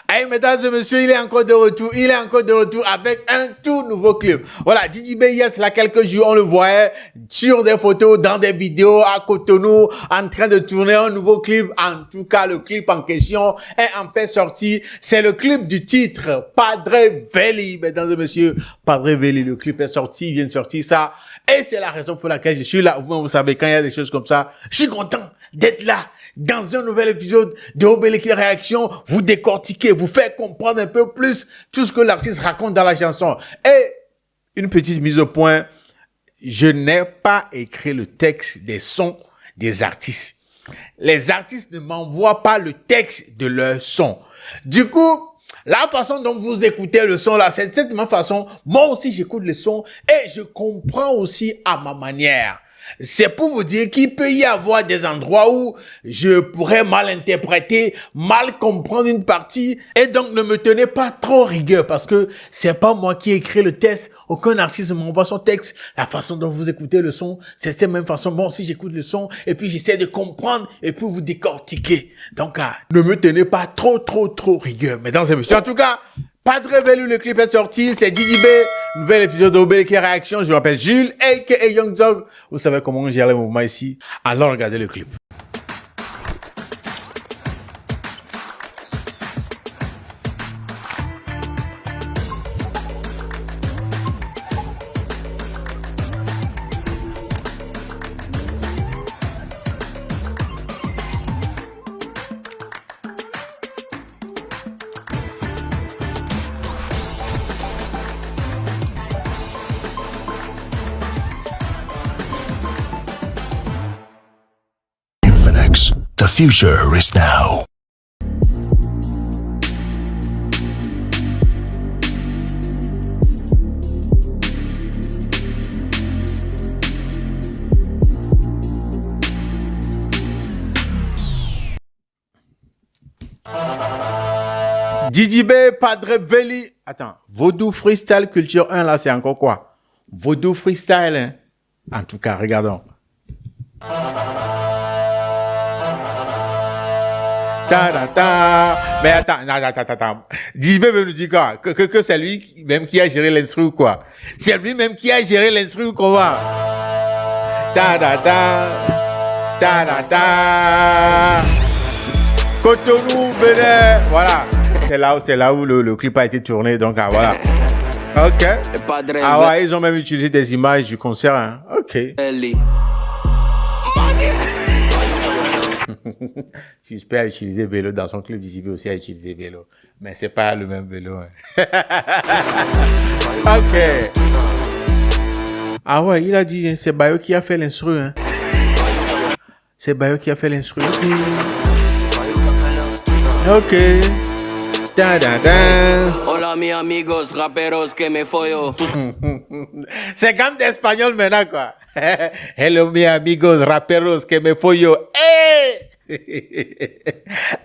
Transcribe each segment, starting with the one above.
Hey, mesdames et messieurs, il est encore de retour avec un tout nouveau clip. Voilà, Didi B, yes, là, quelques jours, on le voyait sur des photos, dans des vidéos, à Cotonou, en train de tourner un nouveau clip. En tout cas, le clip en question est en fait sorti. C'est le clip du titre, Padre Veli, mesdames et messieurs. Padre Veli, le clip est sorti, il vient de sortir ça. Et c'est la raison pour laquelle je suis là. Vous savez, quand il y a des choses comme ça, je suis content d'être là. Dans un nouvel épisode de Obéliki Réaction, vous décortiquez, vous faites comprendre un peu plus tout ce que l'artiste raconte dans la chanson. Et une petite mise au point, je n'ai pas écrit le texte des sons des artistes. Les artistes ne m'envoient pas le texte de leur son. Du coup, la façon dont vous écoutez le son là, c'est de cette même façon, moi aussi j'écoute le son et je comprends aussi à ma manière. C'est pour vous dire qu'il peut y avoir des endroits où je pourrais mal interpréter, mal comprendre une partie et donc ne me tenez pas trop rigueur parce que c'est pas moi qui ai écrit le texte, aucun artiste m'envoie son texte. La façon dont vous écoutez le son, c'est cette même façon. Bon, si j'écoute le son et puis j'essaie de comprendre et puis vous décortiquer. Donc, ne me tenez pas trop rigueur, mesdames et messieurs. En tout cas, Padre Veli, le clip est sorti, c'est Didi B, nouvel épisode d'Obéliki Réaction, je m'appelle Jules, a.k.a. Young Zog. Vous savez comment on gère les mouvements ici, alors regardez le clip. The future is now. Didi B, Padre Veli. Attends, Vodou Freestyle Culture 1, là, c'est encore quoi? Vodou Freestyle, hein? En tout cas, regardons. Mais attends. Didi B veut nous dire quoi? Que c'est lui même qui a géré l'instru ou quoi? C'est lui-même qui a géré l'instru ou quoi? Cotonou, Bénin. Voilà. C'est là où le clip a été tourné. Donc, voilà. Ok. Ah ouais, ils ont même utilisé des images du concert. Hein. Ok. J'espère a utilisé vélo dans son clip. Didi B aussi a utilisé vélo. Mais c'est pas le même vélo. Hein. Ok. Ah ouais, il a dit, c'est Bayo qui a fait l'instru. Hein. C'est Bayo qui a fait l'instru. Ok. Hola mi amigos raperos que me follo. C'est comme d'espagnol maintenant quoi. Hello mi amigos raperos que me follo. Hey!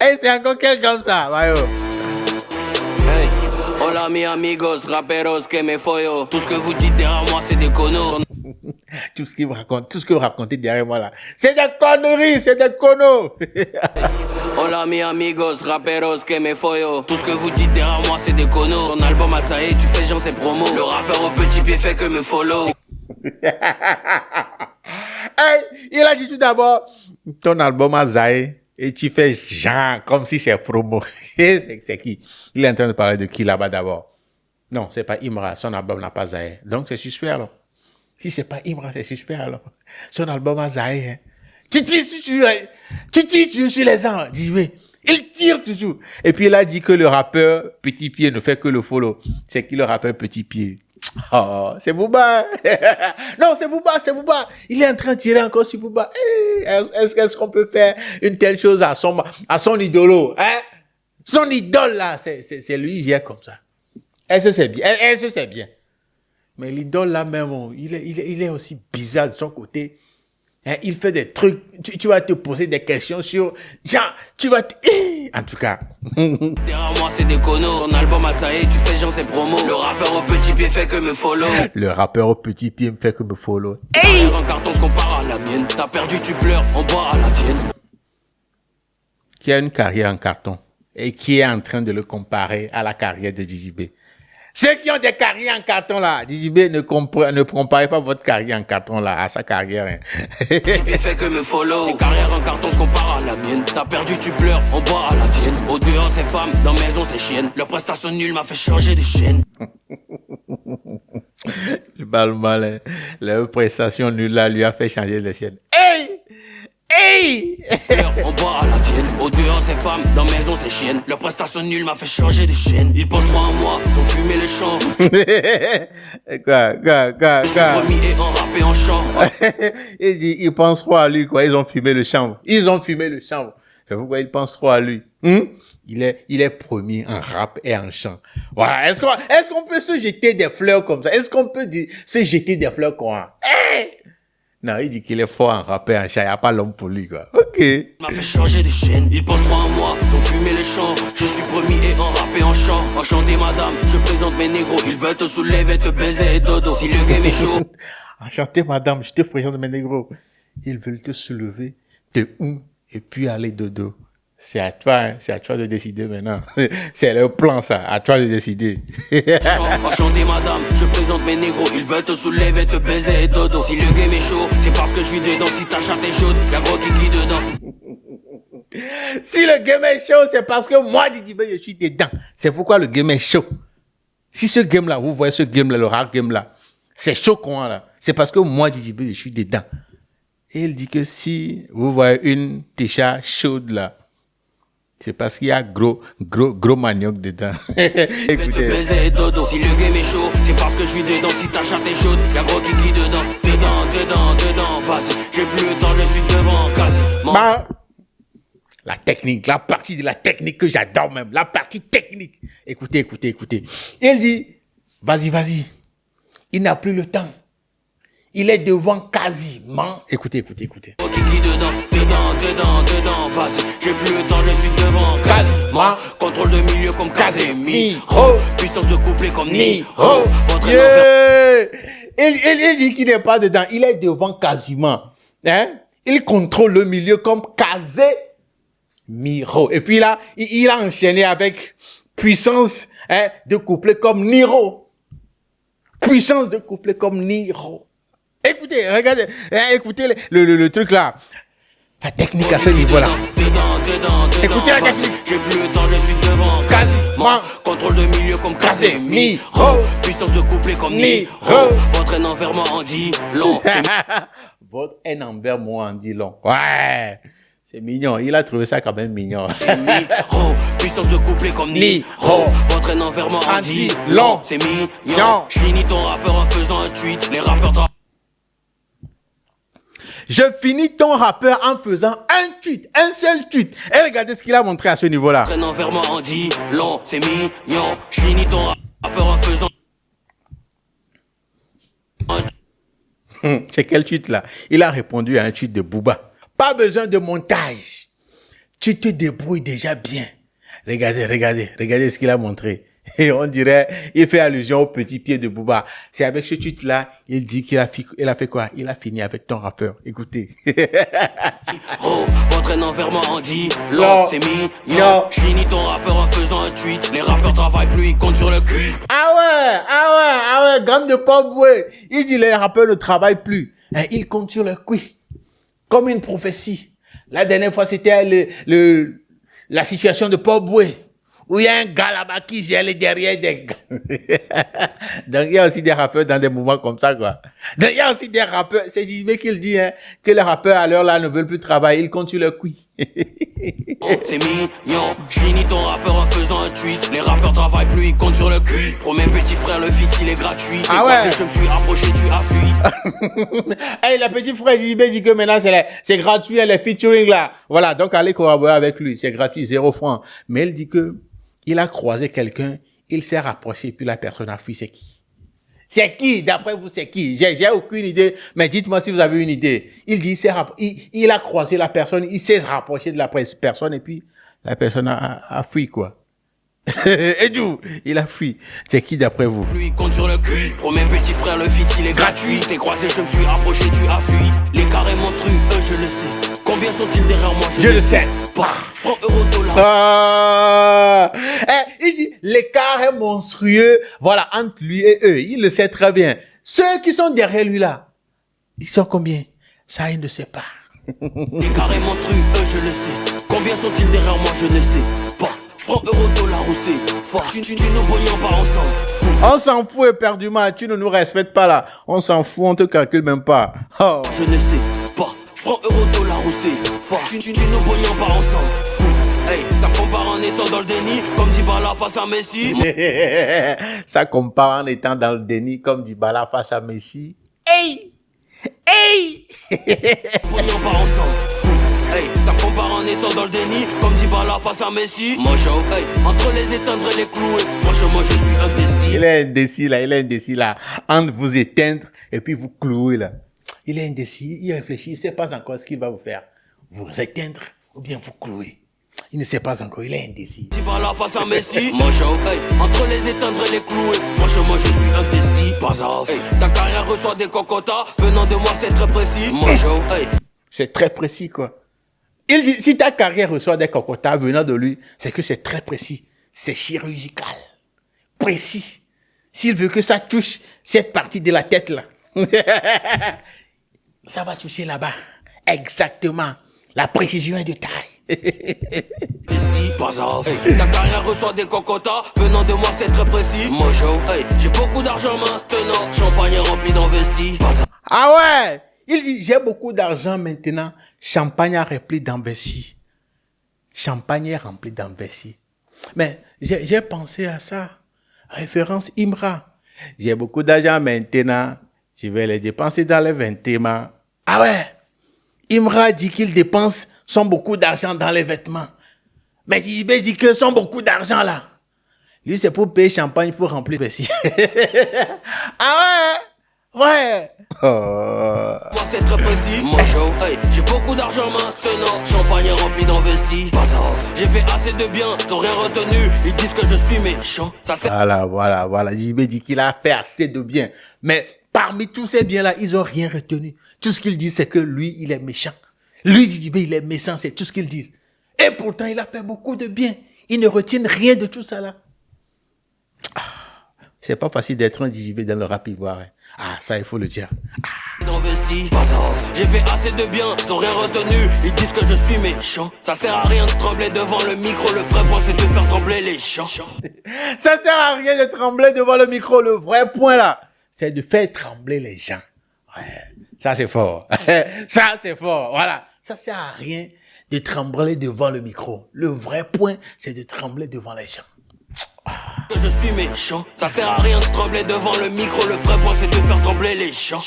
Hey, c'est encore quel comme ça, Bayo. Hey. Hola mi amigos raperos que me follo. Tout ce que vous dites derrière moi c'est des conneries. Tout ce que vous racontez derrière moi là, c'est des conneries, c'est des conneries. Hola mi amigos raperos que me follo. Tout ce que vous dites derrière moi c'est des conneries. Ton album à ça y est, tu fais genre c'est promo. Le rappeur au petit pied fait que me follow. Hey, il a dit tout d'abord, ton album a zaï et tu fais genre comme si c'est promo. C'est qui? Il est en train de parler de qui là-bas d'abord? Non, c'est pas Imra, son album n'a pas zaï. Donc c'est suspect alors. Si c'est pas Imra, c'est suspect alors. Son album a zaï. Hein. Tu tires sur les gens, dis oui. Il tire toujours. Et puis il a dit que le rappeur Petit Pied ne fait que le follow. C'est qui le rappeur Petit Pied? Oh, c'est Booba. Non, c'est Booba. Il est en train de tirer encore sur Booba. Hey, est-ce qu'on peut faire une telle chose à son idolo, hein? Son idole là, c'est lui, il gère comme ça. Est-ce que c'est bien? Mais l'idole là même, il est aussi bizarre de son côté. Hein, il fait des trucs, tu vas te poser des questions sur, genre, en tout cas. Derrière moi c'est des conneries. Ton album à ça y est, tu fais genre c'est promo. Le rappeur au petit pied fait que me follow. Le rappeur au petit pied me fait que me follow. Hey! Un carton se compare à la mienne. T'as perdu, tu pleures, on boit à la tienne. Qui a une carrière en carton et qui est en train de le comparer à la carrière de Didi B. Ceux qui ont des carrières en carton là, Didi B, ne comparez pas votre carrière en carton là à sa carrière. Hein. J'ai fait que me follow. Les carrières en carton se comparent à la mienne. T'as perdu, tu pleures, on boit à la tienne. Au dehors c'est femmes, dans maison c'est chienne. Leur prestation nulle m'a fait changer de chaîne. Il parle mal, hein. Leur prestation nulle là lui a fait changer de chaîne. Hey! Hey! On boit à la tienne. Au dehors c'est femmes, dans maison c'est chienne. Leur prestation nulle m'a fait changer de chaîne. Ils pensent trop à moi, ils ont fumé les champs. Quoi? Je suis remis et en rap et en chant. Il dit, ils pensent trop à lui, quoi. Ils ont fumé le chanvre. C'est pourquoi ils pensent trop à lui. Il est premier en rap et en chant. Voilà. Est-ce qu'on peut se jeter des fleurs comme ça? Est-ce qu'on peut se jeter des fleurs comme ça? Hey! Non, il dit qu'il est fort en rap et en chant. Il n'y a pas l'homme pour lui, quoi. Ok. M'a fait changer de chaîne. Ils pensent trop à moi, ils ont fumé les champs. Je suis promis et en rap et en chant. Enchanté madame, je présente mes négros. Ils veulent te soulever, te baiser et dodo. Si le game est chaud. Enchanté madame, je te présente mes négros. Ils veulent te soulever, te et puis aller dodo. C'est à toi, hein. C'est à toi de décider maintenant. C'est le plan, ça. À toi de décider. Enchanté madame, je présente mes négros. Ils veulent te soulever, te baiser et dodo. Si le game est chaud, c'est parce que je suis dedans. Si ta chatte est chaude, y'a gros kiki dedans. Si le game est chaud, c'est parce que moi, Didi B, je suis dedans. C'est pourquoi le game est chaud. Si ce game-là, vous voyez ce game-là, le rap game-là, c'est chaud comment là. C'est parce que moi, Didi B, je suis dedans. Et il dit que si vous voyez une técha chaude là, c'est parce qu'il y a gros manioc dedans. Écoutez. Si le game est chaud, c'est parce que je suis dedans. Si ta chatte est chaude, y'a gros kiki dedans. Dedans, vas-y. J'ai plus le temps, je suis devant, quasi. La technique, la partie de la technique que j'adore même. La partie technique. Écoutez. Il dit, vas-y. Il n'a plus le temps. Il est devant quasiment. Écoutez. Kiki dedans, vas-y. J'ai plus le temps, je suis devant, quasiment. Contrôle de milieu comme Casemiro. Puissance de couplet comme Niro. Il dit qu'il n'est pas dedans. Il est devant quasiment. Hein? Il contrôle le milieu comme Casemiro. Et puis là, il a enchaîné avec puissance de couplet comme Niro. Puissance de couplet comme Niro. Écoutez, regardez, écoutez le truc là. La technique à ce niveau-là. Écoutez la technique. J'ai plus le temps, je suis devant. Quasiment. Contrôle de milieu comme Casemiro. Puissance de couplet comme Niro. Votre haine envers moi en dit long. Votre haine envers moi en dit long. Ouais. C'est mignon. Il a trouvé ça quand même mignon. Puissance de couplet comme Niro. Votre haine envers moi en dit long. C'est mignon. Je finis ton rappeur en faisant un tweet. Les rappeurs Je finis ton rappeur en faisant un tweet, un seul tweet. Et regardez ce qu'il a montré à ce niveau-là. Envers moi en dit long, c'est mignon. Je finis ton rappeur en faisant. C'est quel tweet là? Il a répondu à un tweet de Booba. Pas besoin de montage. Tu te débrouilles déjà bien. Regardez ce qu'il a montré. Et on dirait, il fait allusion au petit pied de Booba. C'est avec ce tweet-là, il dit qu'il a fait quoi? Il a fini avec ton rappeur. Écoutez. Votre haine envers moi en dit long, c'est mignon. Je finis ton rappeur en faisant un tweet. Les rappeurs travaillent plus, ils comptent sur le cul. Ah ouais, gamme de Popboy. Il dit les rappeurs ne travaillent plus. Ils comptent sur le cul. Comme une prophétie. La dernière fois, c'était la situation de Popboy. Où il y a un gars là-bas qui gère les derrière des gars. Donc, il y a aussi des rappeurs dans des moments comme ça, quoi. Donc, il y a aussi des rappeurs, c'est Jimé qui le dit, hein, que les rappeurs à l'heure là ne veulent plus travailler, ils comptent sur leur couille. C'est mignon, je finis ton rappeur en faisant un tweet. Les rappeurs travaillent plus, ils comptent sur le cul. Promets petit frère, le feat il est gratuit. Ah ouais. Je me suis approché, tu as fui. Hey, le petit frère Jimé dit que maintenant c'est gratuit, les featuring là. Voilà, donc allez collaborer avec lui, c'est gratuit, 0 francs. Mais il dit que il a croisé quelqu'un, il s'est rapproché, puis la personne a fui. C'est qui? C'est qui? D'après vous, c'est qui? J'ai aucune idée, mais dites-moi si vous avez une idée. Il dit, il a croisé la personne, il s'est rapproché de la personne, et puis la personne a fui, quoi. Et d'où? Il a fui. C'est qui d'après vous? Lui compte sur le cul. Promets petit frère, le feat il est gratuit. T'es croisé, je me suis approché, tu as fui. Les carrés monstrueux, je le sais. Combien sont-ils derrière moi? Je le sais. Pas. Franc, euro, dollar. Il dit, l'écart est monstrueux, voilà, entre lui et eux. Il le sait très bien. Ceux qui sont derrière lui là, ils sont combien? Ça, il ne sait pas. L'écart est monstrueux, je le sais. Combien sont-ils derrière moi? Je ne sais pas. Franc, euro, dollar ou c'est fort. Tu nous brouillons pas, on s'en fout. On s'en fout éperdument, tu ne nous respectes pas là. On s'en fout, on te calcule même pas. Oh. Je ne sais pas. Franc, euro, dollar ou c'est fort. Tu nous brouillons pas, on s'en fout. Hey, ça me compare en étant dans le déni, comme Dybala face à Messi. Ça compare en étant dans le déni, comme Dybala face à Messi. Hey! Hey! Brouillons pas, on s'en fout. Hey, ça me compare en étant dans le déni, comme Dybala face à Messi. Mojo, hey, entre les éteindre et les clouer, franchement je suis indécis. Il est indécis là, entre vous éteindre et puis vous clouer là. Il est indécis, il réfléchit, il ne sait pas encore ce qu'il va vous faire. Vous éteindre ou bien vous clouer. Il ne sait pas encore, il est indécis. Dybala face à Messi. Mojo, hey, entre les éteindre et les clouer, franchement je suis indécis. Pas off, hey, ta carrière reçoit des cocotas, venant de moi c'est très précis. Mojo, hey. C'est très précis quoi. Il dit, si ta carrière reçoit des cocotas venant de lui, c'est que c'est très précis. C'est chirurgical. Précis. S'il veut que ça touche cette partie de la tête là, ça va toucher là-bas. Exactement. La précision est de taille. Ici, pas off. Hey, ta carrière reçoit des cocotas, venant de moi c'est très précis. Mojo, hey, j'ai beaucoup d'argent maintenant, champagne est rempli dans vessie. Ah ouais! Il dit, j'ai beaucoup d'argent maintenant, champagne est rempli dans vessie. Champagne est rempli dans vessie. Mais j'ai pensé à ça. Référence Imra. J'ai beaucoup d'argent maintenant, je vais les dépenser dans les vêtements. Ah ouais! Imra dit qu'il dépense son beaucoup d'argent dans les vêtements. Mais JB dit que son beaucoup d'argent là. Lui, c'est pour payer champagne, il faut remplir vessie. Ah ouais! Ouais! Moi c'est très précis. Mojo, hey, j'ai beaucoup d'argent maintenant, champagne est rempli dans vessie. Pas off. J'ai fait assez de bien, ils ont rien retenu, ils disent que je suis méchant. Ça c'est. Voilà. JB dit qu'il a fait assez de bien. Mais parmi tous ces biens-là, ils ont rien retenu. Tout ce qu'ils disent, c'est que lui, il est méchant. Lui, JB, il est méchant, c'est tout ce qu'ils disent. Et pourtant, il a fait beaucoup de bien. Ils ne retiennent rien de tout ça là. C'est pas facile d'être un JB dans le rap ivoirien. Ah, ça, il faut le dire. Dans vessie. Pas off. J'ai fait assez de bien, ils ont rien retenu, ils disent que je suis méchant. Ça sert à rien de trembler devant le micro, le vrai point c'est de faire trembler les gens. Ça sert à rien de trembler devant le micro. Le vrai point là, c'est de faire trembler les gens. Ouais, ça c'est fort. Ça c'est fort. Voilà. Ça sert à rien de trembler devant le micro. Le vrai point, c'est de trembler devant les gens. Que je suis méchant. Ça sert à rien de trembler devant le micro, le vrai point c'est de faire trembler les gens.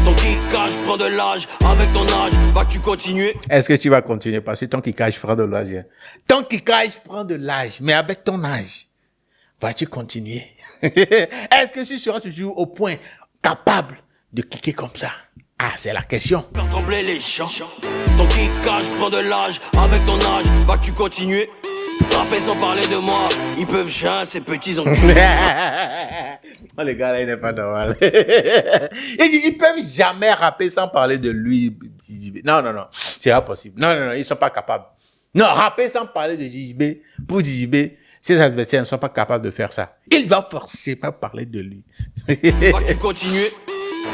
Ton kickage prend de l'âge, avec ton âge, vas-tu continuer? Est-ce que tu vas continuer? Parce que ton kickage prend de l'âge. Ton kickage prend de l'âge, mais avec ton âge, vas-tu continuer? Est-ce que tu seras toujours au point capable de kicker comme ça? Ah, c'est la question. Faire trembler les gens. Ton kickage prend de l'âge, avec ton âge, vas-tu continuer? Rapper sans parler de moi, ils peuvent chier ces petits enculés. Oh, les gars là, il n'est pas normal. Il dit, ils peuvent jamais rapper sans parler de lui. Non, c'est impossible. Non, ils sont pas capables. Non, rapper sans parler de JB, pour JB, ses adversaires ne sont pas capables de faire ça. Il doit forcément parler de lui. Vas-tu continuer?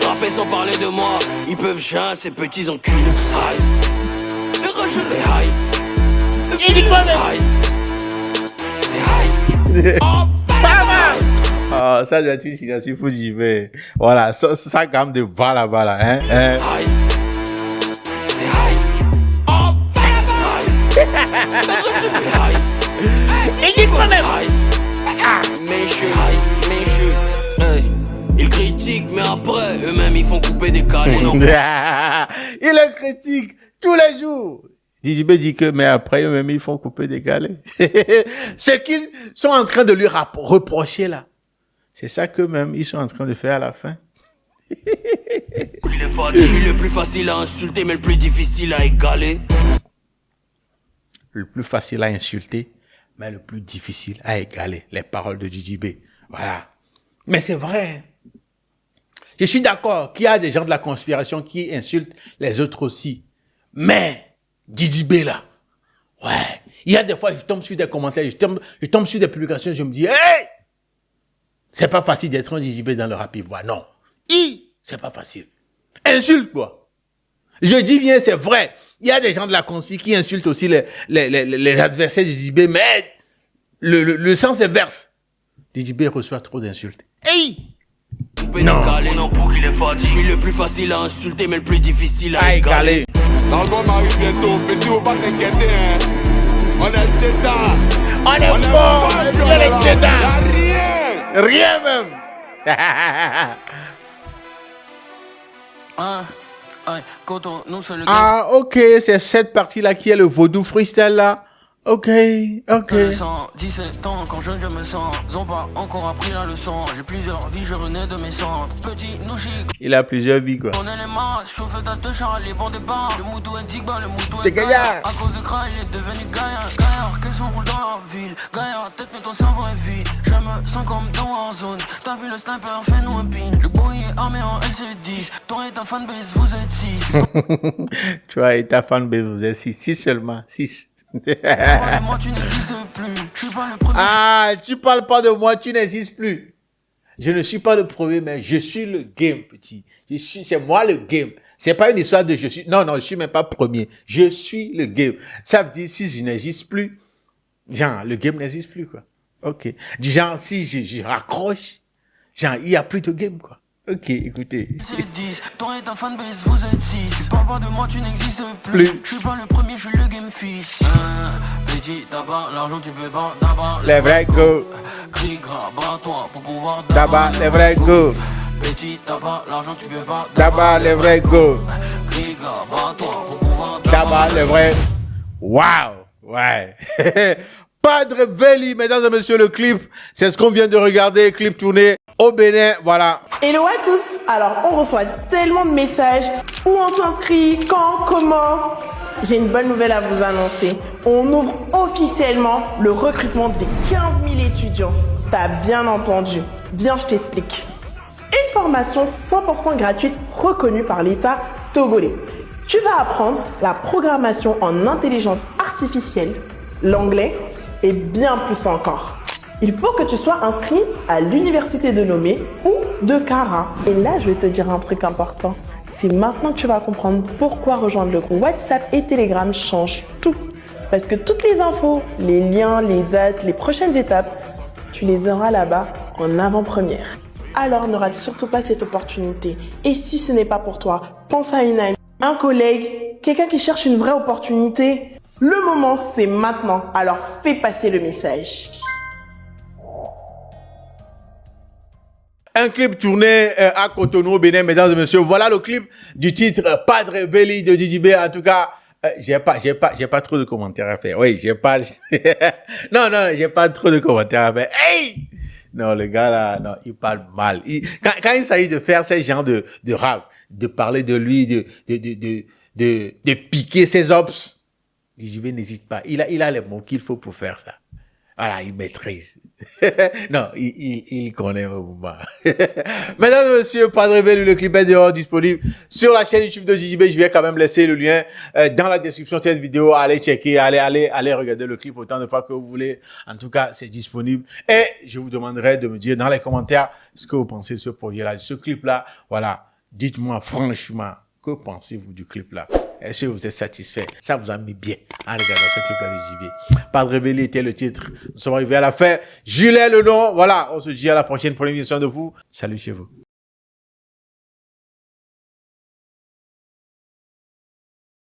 Rapper sans parler de moi, ils peuvent chier ces petits enculés. Aïe. Les rageux, les aïe. Il dit quoi, Aïe. Oh, ça doit être une citation pour JB. Voilà, ça gamme de bas là-bas là, hein. Aïe. Aïe. Oh, aïe. Il dit quoi même? Aïe. Mécheux. Hey. Ils critiquent, mais après, eux-mêmes, ils font couper des calés. Il le critique tous les jours. JB dit que, mais après, eux-mêmes, ils font couper des galets. Ce qu'ils sont en train de lui reprocher, là, c'est ça qu'eux-mêmes, ils sont en train de faire à la fin. Je suis le plus facile à insulter, mais le plus difficile à égaler. Le plus facile à insulter, mais le plus difficile à égaler. Les paroles de JB. Voilà. Mais c'est vrai. Je suis d'accord qu'il y a des gens de la conspiration qui insultent les autres aussi. Mais Didi B là. Ouais. Il y a des fois, je tombe sur des commentaires, je tombe sur des publications, je me dis, hey! C'est pas facile d'être un Didi B dans le rap ivoire. Non. C'est pas facile. Insulte, quoi. Je dis bien, c'est vrai. Il y a des gens de la conspire qui insultent aussi les adversaires de Didi B, mais le sens est verse. Didi B reçoit trop d'insultes. Hey! Non. Je suis le plus facile à insulter, mais le plus difficile à égaler. L'album arrive bientôt, petit, faut pas t'inquiéter, hein. On est dedans. On est fort, on est dedans. Y'a rien. Rien même. Ah, ok, c'est cette partie-là qui est le vaudou freestyle là. Ok. 17 ans, quand jeune je me sens, ils ont pas encore appris la leçon. J'ai plusieurs vies, je renais de mes centres. Petit nouchi, Il a plusieurs vies quoi. on est les masses, chauffeur de Charlie, bon départ. Le moutou est digba, le moutou C'est est gaillard. À cause de gras, il est devenu gaillard. Gaillard, qu'est-ce qu'on roule dans la ville? Gaillard, tête mais ton cerveau est vide. Je me sens comme dans Warzone. T'as vu le sniper, fais-nous un pin. Le boy est armé en LC10. Toi et ta fanbase, vous êtes 6. Tu vois, et ta fanbase, vous êtes 6 seulement, 6. Moi, tu n'existes plus. Je suis pas le premier. Ah, tu parles pas de moi, tu n'existes plus. Je ne suis pas le premier, mais je suis le game, petit. C'est moi le game. C'est pas une histoire de je suis. Non, je suis même pas premier. Je suis le game. Ça veut dire si je n'existe plus, genre, le game n'existe plus, quoi. Ok. Du genre, si je raccroche, genre, il y a plus de game, quoi. Ok, écoutez. C'est 10, toi et ta fanbase, vous êtes 6. Tu parles pas de moi, tu n'existes plus. Je suis pas le premier, je suis le game fils. Petit, d'abord, l'argent tu peux pas, d'abord. Les vrais go. Crie gras, bats-toi pour pouvoir D'abord, les vrais go. Petit, d'abord, l'argent tu peux pas, D'abord, les vrais go. Crie gras, bats-toi pour pouvoir D'abord, les vrais. Waouh! Ouais. Padre Veli, mesdames et messieurs, le clip, c'est ce qu'on vient de regarder, clip tourné au Bénin, voilà. Hello à tous. Alors, on reçoit tellement de messages. Où on s'inscrit? Quand? Comment? J'ai une bonne nouvelle à vous annoncer. On ouvre officiellement le recrutement des 15 000 étudiants. T'as bien entendu. Viens, je t'explique. Une formation 100% gratuite reconnue par l'État togolais. Tu vas apprendre la programmation en intelligence artificielle, l'anglais et bien plus encore. Il faut que tu sois inscrit à l'université de Lomé ou de Kara. Et là, je vais te dire un truc important. C'est maintenant que tu vas comprendre pourquoi rejoindre le groupe WhatsApp et Telegram change tout. Parce que toutes les infos, les liens, les dates, les prochaines étapes, tu les auras là-bas en avant-première. Alors ne rate surtout pas cette opportunité. Et si ce n'est pas pour toi, pense à une amie, un collègue, quelqu'un qui cherche une vraie opportunité. Le moment, c'est maintenant. Alors fais passer le message. Un clip tourné à Cotonou, au Bénin, mesdames et messieurs. Voilà le clip du titre Padre Veli de Didi B. En tout cas, j'ai pas trop de commentaires à faire. Oui, j'ai pas trop de commentaires à faire. Hey! Non, le gars là, non, il parle mal. Quand il s'agit de faire ce genre de rap, de parler de lui, de piquer ses ops, Didi B n'hésite pas. Il a les mots qu'il faut pour faire ça. Voilà, il maîtrise. Non, il connaît au moment. Mesdames et messieurs, Padre Veli, le clip est dehors disponible sur la chaîne YouTube de Didi B. Je vais quand même laisser le lien dans la description de cette vidéo. Allez checker, allez regarder le clip autant de fois que vous voulez. En tout cas, c'est disponible. Et je vous demanderai de me dire dans les commentaires ce que vous pensez de ce projet-là, de ce clip-là. Voilà, dites-moi franchement, que pensez-vous du clip-là? Est-ce que vous êtes satisfait? Ça vous a mis bien en regardant ce clip-là de Didi B. Padre Veli était le titre. Nous sommes arrivés à la fin. Jules est le nom. Voilà, on se dit à la prochaine pour une émission de vous. Salut chez vous.